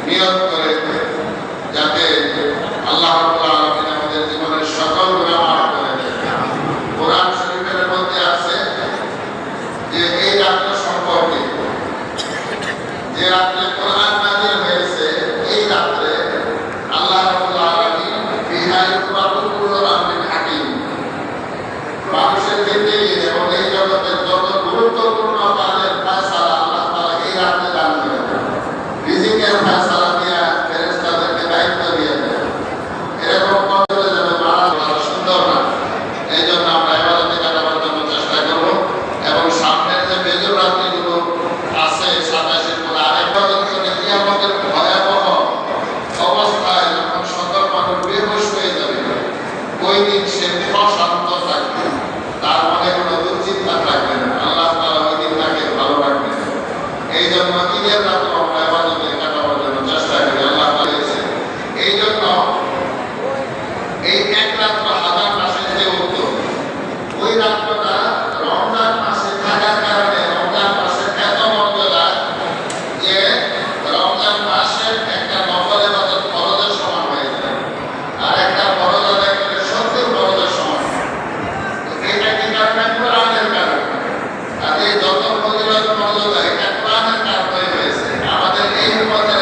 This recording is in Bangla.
নিয়ত করে যাতে আল্লাহ রাব্বুল আলামিন আমাদের জীবনের সকল গুনাহ মাফ করে দেন। কোরআন শরীফের মধ্যে আছে যে এই রাত্র সম্পর্কে, যে রাত্রে কোরআন নাযিল হয়েছে, এই রাত্রে আল্লাহ রাব্বুল আলামিন ফিহা ইউফরাকু কুল্লু আমরিন হাকীম, মানুষের ক্ষেত্রে এবং এই জগতের যত গুরুত্বপূর্ণ কাজের ফয়সালা আল্লাহ তাআলা এই রাত্রে দান করেন। রিজিকের ফয়সালা দিয়া ফেরেশতাদেরকে দায়িত্ব দিয়ে দেন। এরকম করলে যেন মারা সুন্দর না, এই জন্য আমরা ইবাদতে কাটাবার জন্য চেষ্টা করব। এবং সামনের যে বেজর রাত্রিগুলো আছে 27-এর পরে আরেকটা যখন কিয়ামতের ভয়াবহ অবস্থায় যখন সকল মানুষ বেহুশ হয়ে যাবে, ওই দিন সে প্রশান্ত থাকবে, তার মনে কোনো দুশ্চিন্তা থাকবে না। আল্লাহ তাআলা ওই দিন তাকে ভালো রাখবেন। এই জন্য ঈদের রাত্র আমরা ইবাদতে কাটাবার জন্য চেষ্টা করি। আল্লাহ তাআলা বলেছে, এই জন্য এই এক রাত্র হাজার মাসের যে উত্তম, ওই রাত্রটা রমজান মাসে থাকার কারণে রমজান মাসের এত মর্যাদা যে রমজান মাসের একটা নফল ইবাদত ফরজের সমান হয়ে যায়, আর একটা ফরজ আদায় করে 70 ফরজের সমান। এটা কি কারণে? কোরআনের কারণে। আর এই যত ফজিলত মর্যাদা এটা কোরআনের কারণে হয়েছে। আমাদের এই উম্মতের